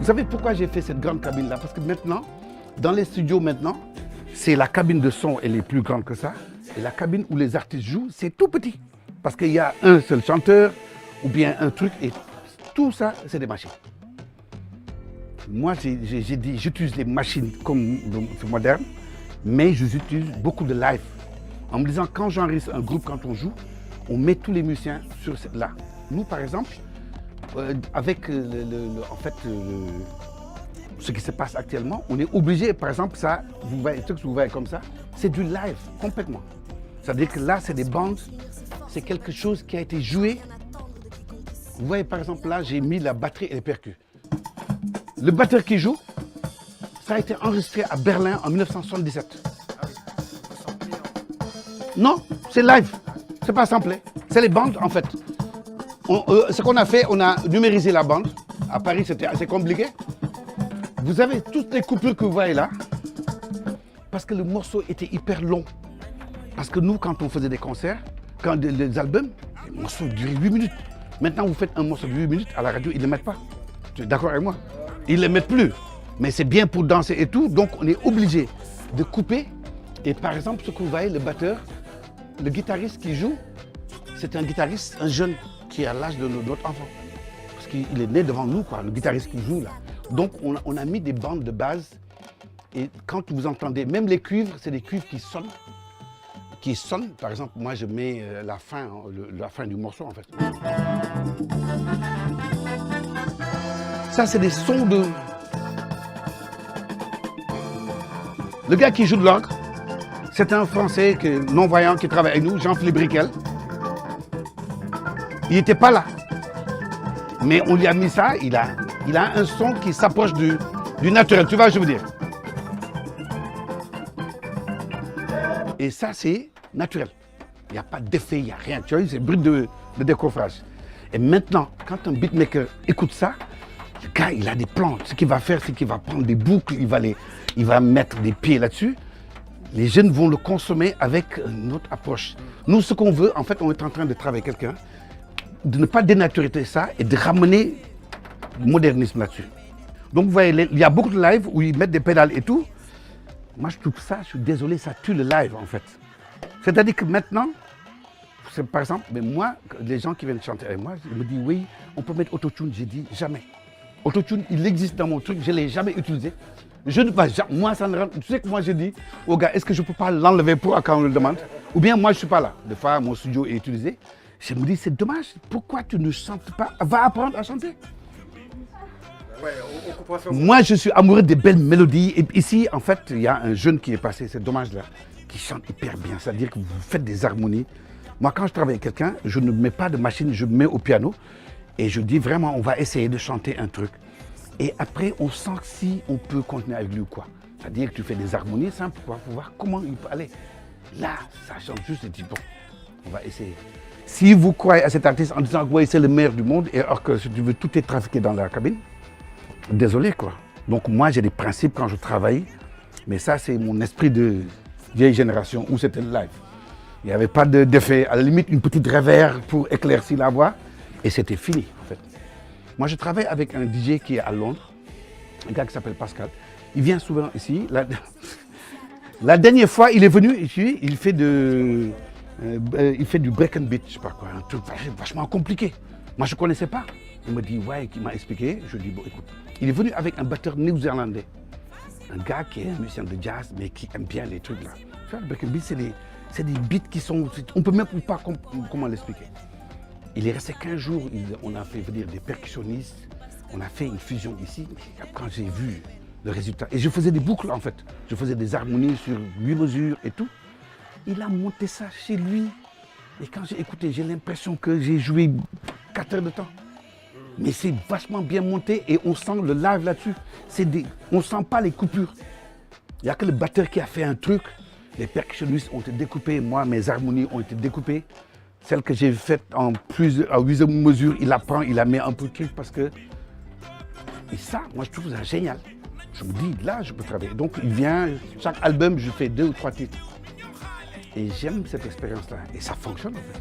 savez pourquoi j'ai fait cette grande cabine-là? Parce que maintenant, dans les studios maintenant, c'est la cabine de son, elle est plus grande que ça. Et la cabine où les artistes jouent, c'est tout petit. Parce qu'il y a un seul chanteur ou bien un truc et tout ça, c'est des machines. Moi, j'ai dit, j'utilise les machines comme c'est moderne, mais j'utilise beaucoup de live. En me disant, quand j'enregistre un groupe, quand on joue, on met tous les musiciens sur là. Nous, par exemple, avec ce qui se passe actuellement, on est obligé, par exemple, ça, vous voyez, ce que vous voyez comme ça, c'est du live, complètement. C'est-à-dire que là, c'est des bandes, c'est quelque chose qui a été joué. Vous voyez, par exemple, là, j'ai mis la batterie et les percus. Le batteur qui joue, ça a été enregistré à Berlin en 1977. Non, c'est live, c'est pas samplé, c'est les bandes en fait. Ce qu'on a fait, on a numérisé la bande. À Paris, c'était assez compliqué. Vous avez toutes les coupures que vous voyez là, parce que le morceau était hyper long. Parce que nous, quand on faisait des concerts, quand les albums, les morceaux duraient 8 minutes. Maintenant, vous faites un morceau de 8 minutes, à la radio, ils ne le mettent pas. Tu es d'accord avec moi? Ils ne le mettent plus. Mais c'est bien pour danser et tout, donc on est obligé de couper. Et par exemple, ce que vous voyez, le batteur, le guitariste qui joue, c'est un guitariste, un jeune qui est à l'âge de notre enfant. Parce qu'il est né devant nous, quoi, le guitariste qui joue là. Donc on a mis des bandes de base. Et quand vous entendez, même les cuivres, c'est des cuivres qui sonnent. Par exemple, moi je mets la fin du morceau en fait. Ça c'est des sons de... Le gars qui joue de l'orgue, c'est un Français non-voyant qui travaille avec nous, Jean-Philippe Briquel. Il n'était pas là. Mais on lui a mis ça, il a un son qui s'approche du naturel, tu vois, je veux dire. Et ça, c'est naturel. Il n'y a pas d'effet, il n'y a rien. Tu vois, c'est brut de décoffrage. Et maintenant, quand un beatmaker écoute ça, le gars, il a des plans. Ce qu'il va faire, c'est qu'il va prendre des boucles, il va mettre des pieds là-dessus. Les jeunes vont le consommer avec notre approche. Nous, ce qu'on veut, en fait, on est en train de travailler avec quelqu'un, de ne pas dénaturer ça et de ramener le modernisme là-dessus. Donc, vous voyez, il y a beaucoup de lives où ils mettent des pédales et tout. Moi, je trouve ça, je suis désolé, ça tue le live, en fait. C'est-à-dire que maintenant, par exemple, mais moi, les gens qui viennent chanter avec moi, ils me disent, oui, on peut mettre autotune. J'ai dit, jamais. Autotune, il existe dans mon truc, je ne l'ai jamais utilisé. Je ne vais jamais, moi, ça ne rentre. Tu sais que moi, je dis aux gars, est-ce que je ne peux pas l'enlever pour quand on le demande? Ou bien moi, je ne suis pas là. Des fois, mon studio est utilisé. Je me dis, c'est dommage, pourquoi tu ne chantes pas? Va apprendre à chanter. Ouais, moi, je suis amoureux des belles mélodies. Et ici, en fait, il y a un jeune qui est passé, c'est dommage là, qui chante hyper bien. C'est-à-dire que vous faites des harmonies. Moi, quand je travaille avec quelqu'un, je ne mets pas de machine, je me mets au piano. Et je dis vraiment, on va essayer de chanter un truc. Et après, on sent si on peut continuer avec lui ou quoi. C'est-à-dire que tu fais des harmonies simples pour voir comment il peut aller. Là, ça chante juste et dit, bon, on va essayer. Si vous croyez à cet artiste en disant que ouais, c'est le meilleur du monde, et alors que si tu veux, tout est trafiqué dans la cabine, désolé quoi. Donc moi, j'ai des principes quand je travaille, mais ça, c'est mon esprit de vieille génération où c'était le live. Il n'y avait pas d'effet, à la limite, une petite réverb pour éclaircir la voix, et c'était fini en fait. Moi, je travaille avec un DJ qui est à Londres, un gars qui s'appelle Pascal. Il vient souvent ici. La dernière fois, il est venu ici, il fait du break and beat, je sais pas quoi, un truc vachement compliqué. Moi, je ne connaissais pas. Il me dit, ouais, il m'a expliqué. Je dis, bon, écoute, il est venu avec un batteur néo-zélandais. Un gars qui est un musicien de jazz, mais qui aime bien les trucs là. Tu vois, le break and beat, c'est des beats qui sont... On ne peut même pas comment l'expliquer. Il est resté 15 jours, on a fait venir des percussionnistes, on a fait une fusion ici. Quand j'ai vu le résultat, et je faisais des boucles en fait, je faisais des harmonies sur 8 mesures et tout. Il a monté ça chez lui. Et quand j'ai écouté, j'ai l'impression que j'ai joué 4 heures de temps. Mais c'est vachement bien monté et on sent le live là-dessus. On ne sent pas les coupures. Il n'y a que le batteur qui a fait un truc. Les percussionnistes ont été découpés, moi, mes harmonies ont été découpées. Celle que j'ai faite à 8 mesures, il la prend, il la met un peu truc parce que... Et ça, moi, je trouve ça génial. Je me dis, là, je peux travailler. Donc, il vient, chaque album, je fais 2 ou 3 titres. Et j'aime cette expérience-là. Et ça fonctionne, en fait.